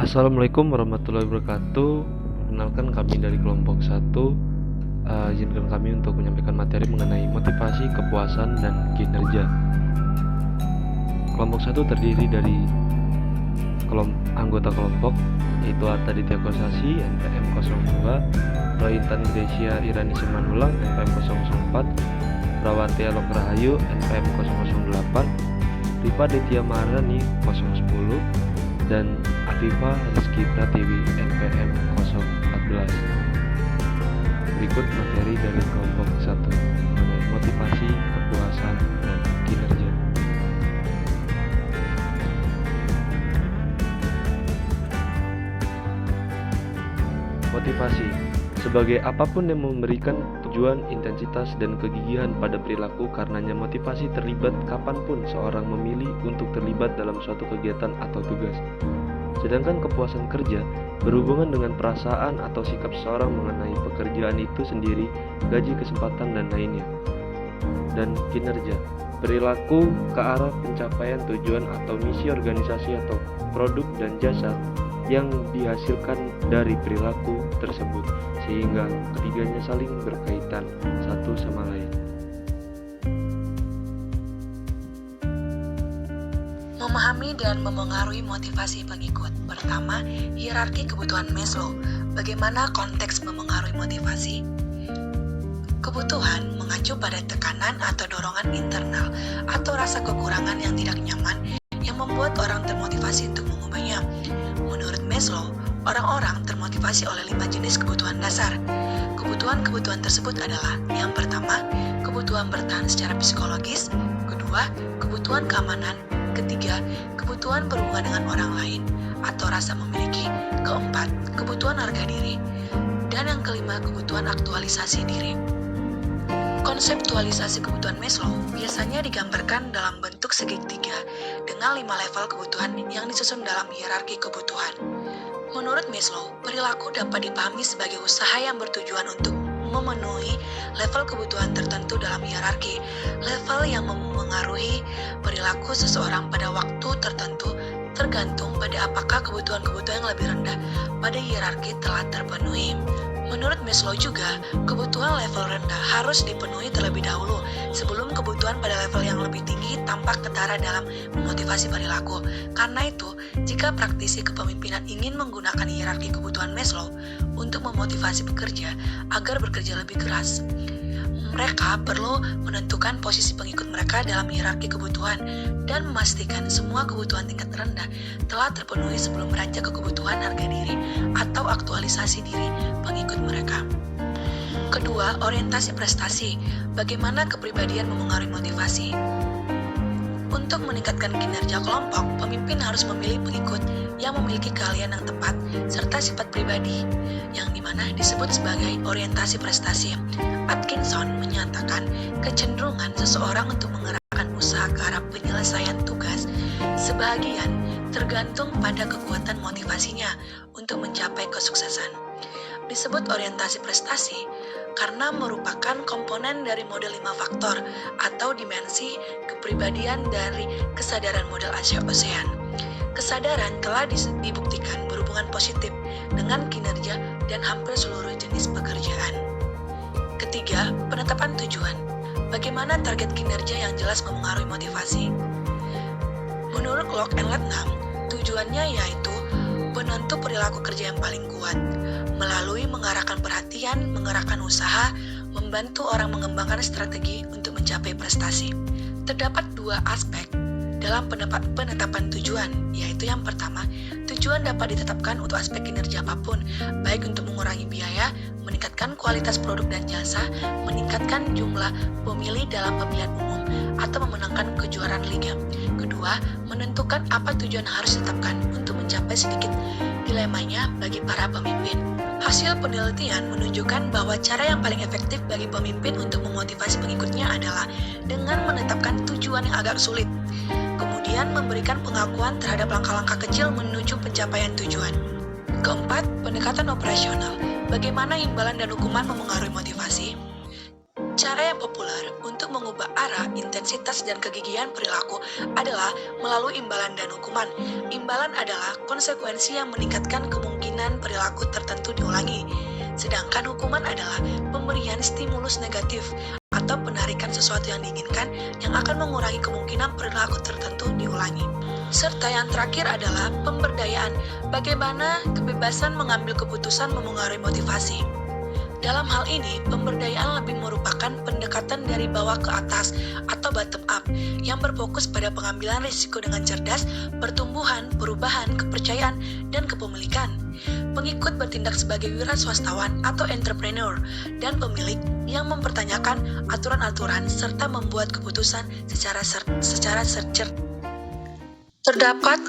Assalamualaikum warahmatullahi wabarakatuh. Perkenalkan kami dari kelompok 1. Izinkan kami untuk menyampaikan materi mengenai motivasi, kepuasan, dan kinerja. Kelompok 1 terdiri dari anggota kelompok yaitu Arta Ditya Kosasi NPM 02, Roy Intan Grecia Irani Simanulang NPM 004, Rawati Alok Rahayu NPM 008, Rifa Ditya Maharani 010, dan Afifa Rizky Pratiwi NPM 014. Berikut materi dari kelompok 1 mengenai motivasi, kepuasan, dan kinerja. Motivasi sebagai apapun yang memberikan tujuan, intensitas, dan kegigihan pada perilaku. Karenanya motivasi terlibat kapanpun seorang memilih untuk terlibat dalam suatu kegiatan atau tugas. Sedangkan kepuasan kerja berhubungan dengan perasaan atau sikap seseorang mengenai pekerjaan itu sendiri, gaji, kesempatan, dan lainnya. Dan kinerja, perilaku ke arah pencapaian tujuan atau misi organisasi atau produk dan jasa yang dihasilkan dari perilaku tersebut, sehingga ketiganya saling berkaitan satu sama lain. Memahami dan memengaruhi motivasi pengikut. Pertama, hierarki kebutuhan Maslow. Bagaimana konteks memengaruhi motivasi? Kebutuhan mengacu pada tekanan atau dorongan internal atau rasa kekurangan yang tidak nyaman yang membuat orang termotivasi untuk mengubahnya. Menurut Maslow, orang-orang termotivasi oleh 5 jenis kebutuhan dasar. Kebutuhan-kebutuhan tersebut adalah: yang pertama, kebutuhan bertahan secara psikologis; kedua, kebutuhan keamanan; ketiga, kebutuhan berhubungan dengan orang lain atau rasa memiliki; keempat, kebutuhan harga diri; dan yang kelima, kebutuhan aktualisasi diri. Konseptualisasi kebutuhan Maslow biasanya digambarkan dalam bentuk segitiga dengan 5 level kebutuhan yang disusun dalam hierarki kebutuhan. Menurut Maslow, perilaku dapat dipahami sebagai usaha yang bertujuan untuk memenuhi level kebutuhan tertentu dalam hierarki. Level yang memengaruhi perilaku seseorang pada waktu tertentu tergantung pada apakah kebutuhan-kebutuhan yang lebih rendah pada hierarki telah terpenuhi. Menurut Maslow juga, kebutuhan level rendah harus dipenuhi terlebih dahulu sebelum kebutuhan pada level yang lebih tinggi tampak ketara dalam memotivasi perilaku. Karena itu, jika praktisi kepemimpinan ingin menggunakan hierarki kebutuhan Maslow untuk memotivasi pekerja agar bekerja lebih keras, mereka perlu menentukan posisi pengikut mereka dalam hierarki kebutuhan dan memastikan semua kebutuhan tingkat rendah telah terpenuhi sebelum beranjak ke kebutuhan harga diri atau aktualisasi diri pengikut mereka. Kedua, orientasi prestasi. Bagaimana kepribadian memengaruhi motivasi? Untuk meningkatkan kinerja kelompok, pemimpin harus memilih pengikut yang memiliki keahlian yang tepat serta sifat pribadi yang dimana disebut sebagai orientasi prestasi. Atkinson menyatakan kecenderungan seseorang untuk mengerahkan usaha ke arah penyelesaian tugas sebagian tergantung pada kekuatan motivasinya untuk mencapai kesuksesan. Disebut orientasi prestasi karena merupakan komponen dari model 5 faktor atau dimensi kepribadian dari kesadaran model ASEAN. Kesadaran telah dibuktikan berhubungan positif dengan kinerja dan hampir seluruh jenis pekerjaan. Ketiga, penetapan tujuan. Bagaimana target kinerja yang jelas memengaruhi motivasi? Menurut Locke and Latham, tujuannya yaitu penentu perilaku kerja yang paling kuat, melalui mengarahkan perhatian, mengerahkan usaha, membantu orang mengembangkan strategi untuk mencapai prestasi. Terdapat 2 aspek dalam penetapan tujuan, yaitu yang pertama, tujuan dapat ditetapkan untuk aspek kinerja apapun, baik untuk mengurangi biaya, meningkatkan kualitas produk dan jasa, meningkatkan jumlah pemilih dalam pemilihan umum, atau memenangkan kejuaraan liga. Kedua, menentukan apa tujuan harus ditetapkan untuk mencapai sedikit dilemanya bagi para pemimpin. Hasil penelitian menunjukkan bahwa cara yang paling efektif bagi pemimpin untuk memotivasi pengikutnya adalah dengan menetapkan tujuan yang agak sulit, kemudian memberikan pengakuan terhadap langkah-langkah kecil menuju pencapaian tujuan. Keempat, pendekatan operasional. Bagaimana imbalan dan hukuman memengaruhi motivasi? Cara yang populer untuk mengubah arah, intensitas, dan kegigihan perilaku adalah melalui imbalan dan hukuman. Imbalan adalah konsekuensi yang meningkatkan kemungkinan perilaku tertentu diulangi, sedangkan hukuman adalah pemberian stimulus negatif atau penarikan sesuatu yang diinginkan yang akan mengurangi kemungkinan perilaku tertentu diulangi. Serta yang terakhir adalah pemberdayaan, bagaimana kebebasan mengambil keputusan memengaruhi motivasi. Dalam hal ini, pemberdayaan lebih merupakan pendekatan dari bawah ke atas atau bottom up yang berfokus pada pengambilan risiko dengan cerdas, pertumbuhan, perubahan, kepercayaan, dan kepemilikan. Pengikut bertindak sebagai wira swastawan atau entrepreneur dan pemilik yang mempertanyakan aturan-aturan serta membuat keputusan secara cerdas. Terdapat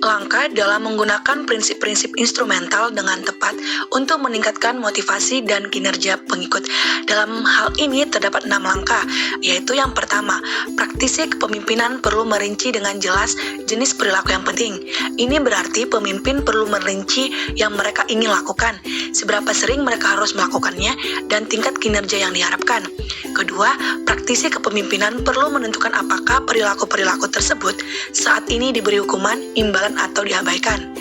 langkah dalam menggunakan prinsip-prinsip instrumental dengan tepat untuk meningkatkan motivasi dan kinerja pengikut. Dalam hal ini terdapat 6 langkah, yaitu yang pertama, praktisi kepemimpinan perlu merinci dengan jelas jenis perilaku yang penting. Ini berarti pemimpin perlu merinci yang mereka ingin lakukan, seberapa sering mereka harus melakukannya, dan tingkat kinerja yang diharapkan. Kedua, praktisi kepemimpinan perlu menentukan apakah perilaku-perilaku tersebut saat ini diberi hukuman, imbalan, atau diabaikan,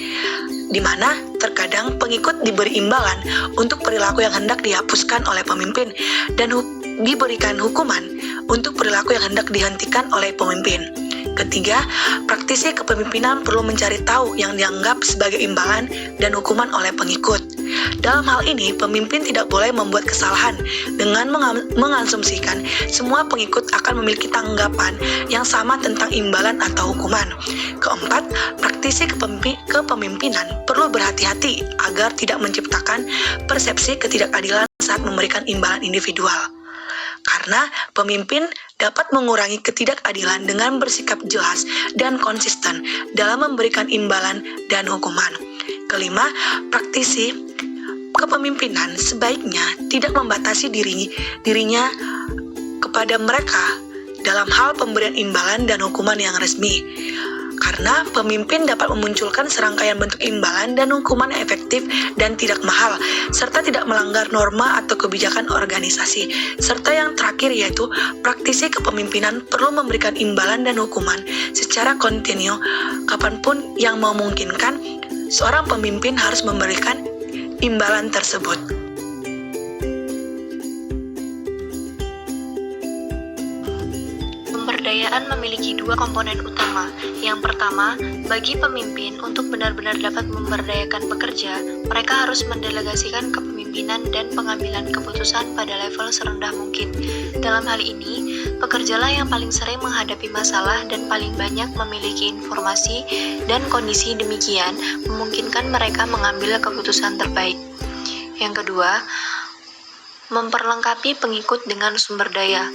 di mana terkadang pengikut diberi imbalan untuk perilaku yang hendak dihapuskan oleh pemimpin dan diberikan hukuman untuk perilaku yang hendak dihentikan oleh pemimpin. Ketiga, praktisi kepemimpinan perlu mencari tahu yang dianggap sebagai imbalan dan hukuman oleh pengikut. Dalam hal ini, pemimpin tidak boleh membuat kesalahan dengan mengasumsikan semua pengikut akan memiliki tanggapan yang sama tentang imbalan atau hukuman. Keempat, praktisi kepemimpinan perlu berhati-hati agar tidak menciptakan persepsi ketidakadilan saat memberikan imbalan individual. Karena pemimpin dapat mengurangi ketidakadilan dengan bersikap jelas dan konsisten dalam memberikan imbalan dan hukuman. Kelima, praktisi kepemimpinan sebaiknya tidak membatasi dirinya kepada mereka dalam hal pemberian imbalan dan hukuman yang resmi. Karena pemimpin dapat memunculkan serangkaian bentuk imbalan dan hukuman yang efektif dan tidak mahal, serta tidak melanggar norma atau kebijakan organisasi. Serta yang terakhir yaitu praktisi kepemimpinan perlu memberikan imbalan dan hukuman secara kontinu kapanpun yang memungkinkan. Seorang pemimpin harus memberikan imbalan tersebut. Pemberdayaan memiliki 2 komponen utama. Yang pertama, bagi pemimpin untuk benar-benar dapat memberdayakan pekerja, mereka harus mendelegasikan kepemimpinan dan pengambilan keputusan pada level serendah mungkin. Dalam hal ini, pekerjalah yang paling sering menghadapi masalah dan paling banyak memiliki informasi dan kondisi demikian memungkinkan mereka mengambil keputusan terbaik. Yang kedua, memperlengkapi pengikut dengan sumber daya.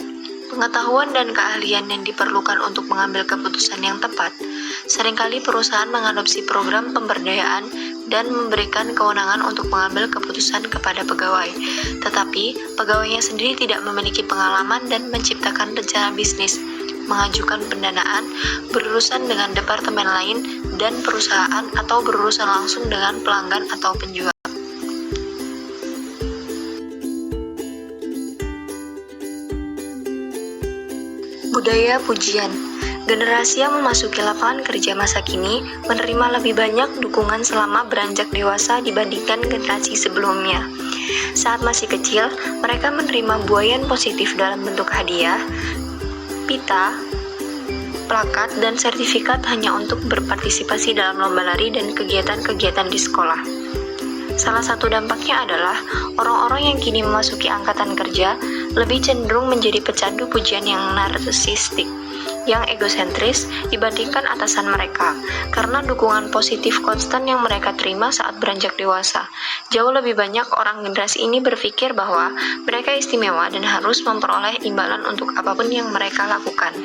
Pengetahuan dan keahlian yang diperlukan untuk mengambil keputusan yang tepat. Seringkali perusahaan mengadopsi program pemberdayaan dan memberikan kewenangan untuk mengambil keputusan kepada pegawai. Tetapi, pegawainya sendiri tidak memiliki pengalaman dan menciptakan rencana bisnis, mengajukan pendanaan, berurusan dengan departemen lain dan perusahaan atau berurusan langsung dengan pelanggan atau penjual. Budaya pujian. Generasi yang memasuki lapangan kerja masa kini menerima lebih banyak dukungan selama beranjak dewasa dibandingkan generasi sebelumnya. Saat masih kecil, mereka menerima buayan positif dalam bentuk hadiah, pita, plakat, dan sertifikat hanya untuk berpartisipasi dalam lomba lari dan kegiatan-kegiatan di sekolah. Salah satu dampaknya adalah orang-orang yang kini memasuki angkatan kerja lebih cenderung menjadi pecandu pujian yang narsistik, yang egosentris dibandingkan atasan mereka, karena dukungan positif konstan yang mereka terima saat beranjak dewasa. Jauh lebih banyak orang generasi ini berpikir bahwa mereka istimewa dan harus memperoleh imbalan untuk apapun yang mereka lakukan.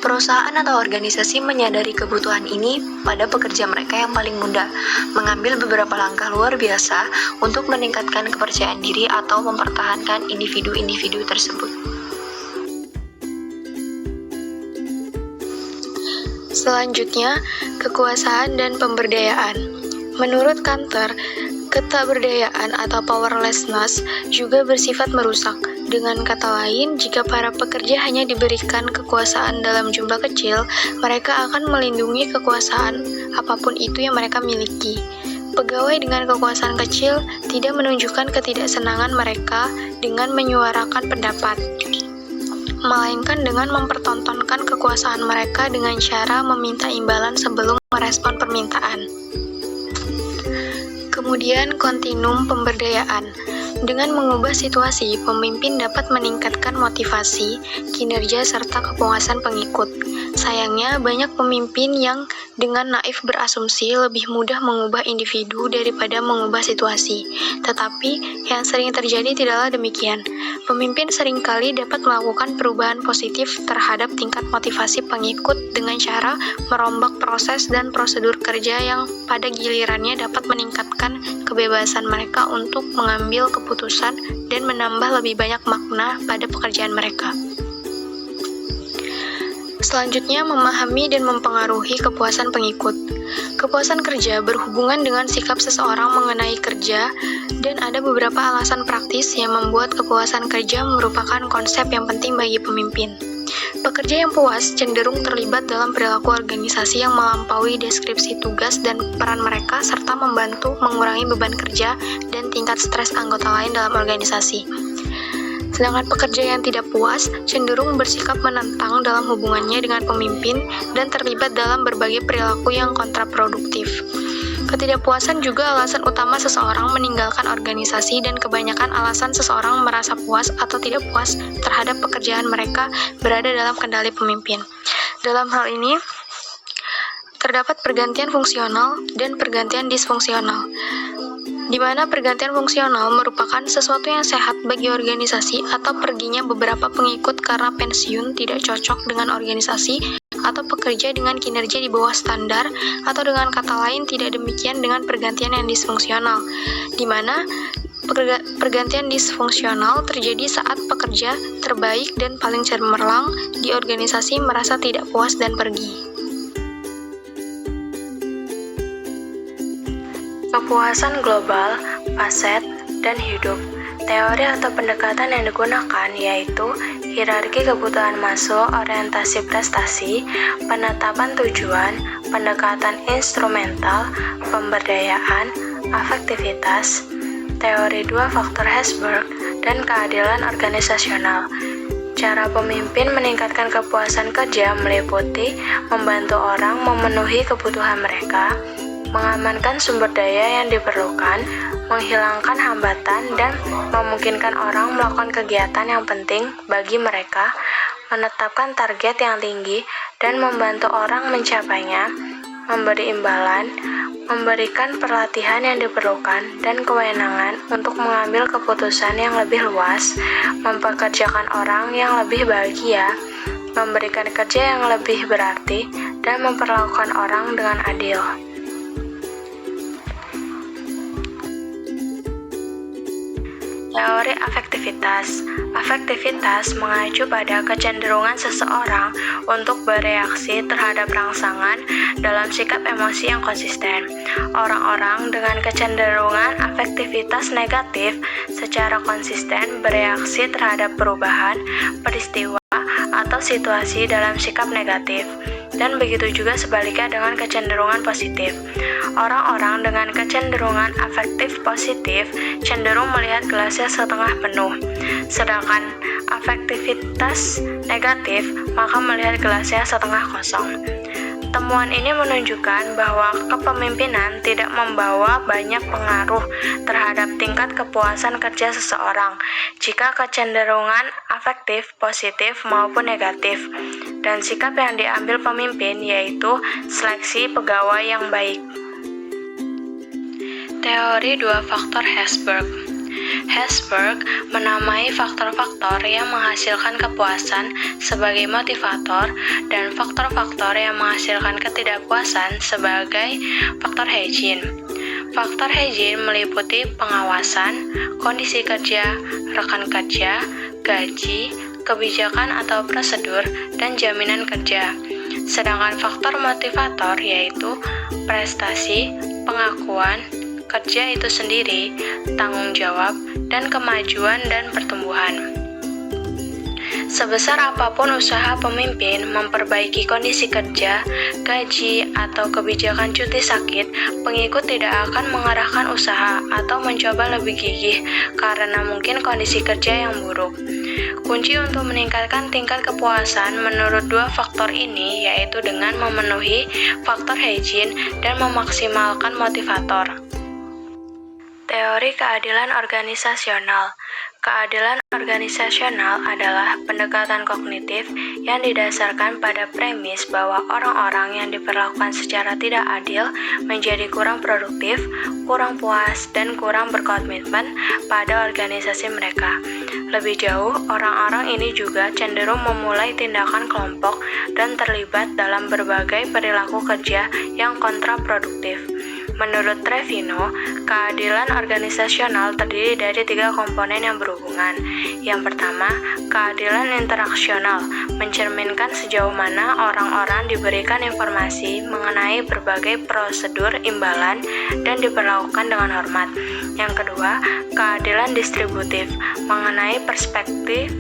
Perusahaan atau organisasi menyadari kebutuhan ini pada pekerja mereka yang paling muda, mengambil beberapa langkah luar biasa untuk meningkatkan kepercayaan diri atau mempertahankan individu-individu tersebut. Selanjutnya, kekuasaan dan pemberdayaan. Menurut Kantor, Ketakberdayaan atau powerlessness juga bersifat merusak. Dengan kata lain, jika para pekerja hanya diberikan kekuasaan dalam jumlah kecil, mereka akan melindungi kekuasaan apapun itu yang mereka miliki. Pegawai dengan kekuasaan kecil tidak menunjukkan ketidaksenangan mereka dengan menyuarakan pendapat, melainkan dengan mempertontonkan kekuasaan mereka dengan cara meminta imbalan sebelum merespon permintaan. Kemudian, kontinum pemberdayaan. Dengan mengubah situasi, pemimpin dapat meningkatkan motivasi, kinerja, serta kepuasan pengikut. Sayangnya, banyak pemimpin yang dengan naif berasumsi lebih mudah mengubah individu daripada mengubah situasi. Tetapi, yang sering terjadi tidaklah demikian. Pemimpin seringkali dapat melakukan perubahan positif terhadap tingkat motivasi pengikut dengan cara merombak proses dan prosedur kerja yang pada gilirannya dapat meningkatkan kebebasan mereka untuk mengambil keputusan dan menambah lebih banyak makna pada pekerjaan mereka. Selanjutnya, memahami dan mempengaruhi kepuasan pengikut. Kepuasan kerja berhubungan dengan sikap seseorang mengenai kerja, dan ada beberapa alasan praktis yang membuat kepuasan kerja merupakan konsep yang penting bagi pemimpin. Pekerja yang puas cenderung terlibat dalam perilaku organisasi yang melampaui deskripsi tugas dan peran mereka, serta membantu mengurangi beban kerja dan tingkat stres anggota lain dalam organisasi. Sedangkan pekerja yang tidak puas cenderung bersikap menentang dalam hubungannya dengan pemimpin dan terlibat dalam berbagai perilaku yang kontraproduktif. Ketidakpuasan juga alasan utama seseorang meninggalkan organisasi, dan kebanyakan alasan seseorang merasa puas atau tidak puas terhadap pekerjaan mereka berada dalam kendali pemimpin. Dalam hal ini, terdapat pergantian fungsional dan pergantian disfungsional, di mana pergantian fungsional merupakan sesuatu yang sehat bagi organisasi atau perginya beberapa pengikut karena pensiun tidak cocok dengan organisasi atau pekerja dengan kinerja di bawah standar, atau dengan kata lain tidak demikian dengan pergantian yang disfungsional, di mana pergantian disfungsional terjadi saat pekerja terbaik dan paling cemerlang di organisasi merasa tidak puas dan pergi. Kepuasan global, aset, dan hidup. Teori atau pendekatan yang digunakan yaitu hierarki kebutuhan Maslow, orientasi prestasi, penetapan tujuan, pendekatan instrumental, pemberdayaan, afektivitas, teori dua faktor Hesburgh, dan keadilan organisasional. Cara pemimpin meningkatkan kepuasan kerja meliputi membantu orang memenuhi kebutuhan mereka, mengamankan sumber daya yang diperlukan, menghilangkan hambatan, dan memungkinkan orang melakukan kegiatan yang penting bagi mereka, menetapkan target yang tinggi dan membantu orang mencapainya, memberi imbalan, memberikan pelatihan yang diperlukan dan kewenangan untuk mengambil keputusan yang lebih luas, mempekerjakan orang yang lebih bahagia, memberikan kerja yang lebih berarti, dan memperlakukan orang dengan adil. Teori afektivitas. Afektivitas mengacu pada kecenderungan seseorang untuk bereaksi terhadap rangsangan dalam sikap emosi yang konsisten. Orang-orang dengan kecenderungan afektivitas negatif secara konsisten bereaksi terhadap perubahan, peristiwa, atau situasi dalam sikap negatif. Dan begitu juga sebaliknya dengan kecenderungan positif. Orang-orang dengan kecenderungan afektif positif cenderung melihat gelasnya setengah penuh, sedangkan afektivitas negatif maka melihat gelasnya setengah kosong. Temuan ini menunjukkan bahwa kepemimpinan tidak membawa banyak pengaruh terhadap tingkat kepuasan kerja seseorang jika kecenderungan afektif positif maupun negatif, dan sikap yang diambil pemimpin yaitu seleksi pegawai yang baik. Teori dua faktor Hesburgh. Hesburgh menamai faktor-faktor yang menghasilkan kepuasan sebagai motivator dan faktor-faktor yang menghasilkan ketidakpuasan sebagai faktor hygiene. Faktor hygiene meliputi pengawasan, kondisi kerja, rekan kerja, gaji, kebijakan atau prosedur, dan jaminan kerja. Sedangkan faktor motivator yaitu prestasi, pengakuan, kerja itu sendiri, tanggung jawab, dan kemajuan dan pertumbuhan. Sebesar apapun usaha pemimpin memperbaiki kondisi kerja, gaji, atau kebijakan cuti sakit, pengikut tidak akan mengarahkan usaha atau mencoba lebih gigih karena mungkin kondisi kerja yang buruk. Kunci untuk meningkatkan tingkat kepuasan menurut dua faktor ini yaitu dengan memenuhi faktor hygiene dan memaksimalkan motivator. Teori keadilan organisasional. Keadilan organisasional adalah pendekatan kognitif yang didasarkan pada premis bahwa orang-orang yang diperlakukan secara tidak adil menjadi kurang produktif, kurang puas, dan kurang berkomitmen pada organisasi mereka. Lebih jauh, orang-orang ini juga cenderung memulai tindakan kelompok dan terlibat dalam berbagai perilaku kerja yang kontraproduktif. Menurut Trevino, keadilan organisasional terdiri dari 3 komponen yang berhubungan. Yang pertama, keadilan interaksional, mencerminkan sejauh mana orang-orang diberikan informasi mengenai berbagai prosedur imbalan dan diperlakukan dengan hormat. Yang kedua, keadilan distributif, mengenai perspektif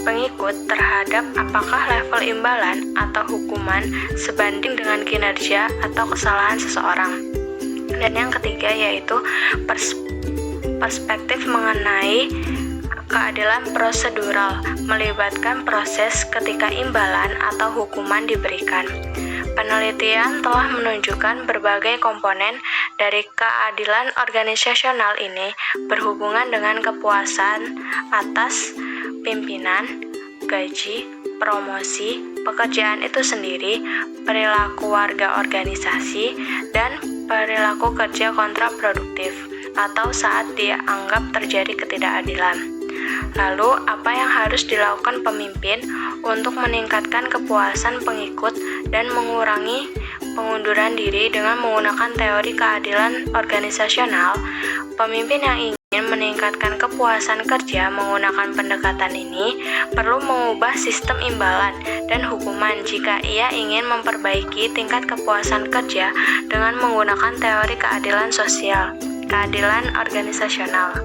pengikut terhadap apakah level imbalan atau hukuman sebanding dengan kinerja atau kesalahan seseorang. Dan yang ketiga yaitu perspektif mengenai keadilan prosedural, melibatkan proses ketika imbalan atau hukuman diberikan. Penelitian telah menunjukkan berbagai komponen dari keadilan organisasional ini berhubungan dengan kepuasan atas pimpinan, gaji, promosi, pekerjaan itu sendiri, perilaku warga organisasi, dan perilaku kerja kontraproduktif atau saat dianggap terjadi ketidakadilan. Lalu, apa yang harus dilakukan pemimpin untuk meningkatkan kepuasan pengikut dan mengurangi pengunduran diri dengan menggunakan teori keadilan organisasional? Pemimpin yang ingin meningkatkan kepuasan kerja menggunakan pendekatan ini perlu mengubah sistem imbalan dan hukuman jika ia ingin memperbaiki tingkat kepuasan kerja dengan menggunakan teori keadilan sosial, keadilan organisasional.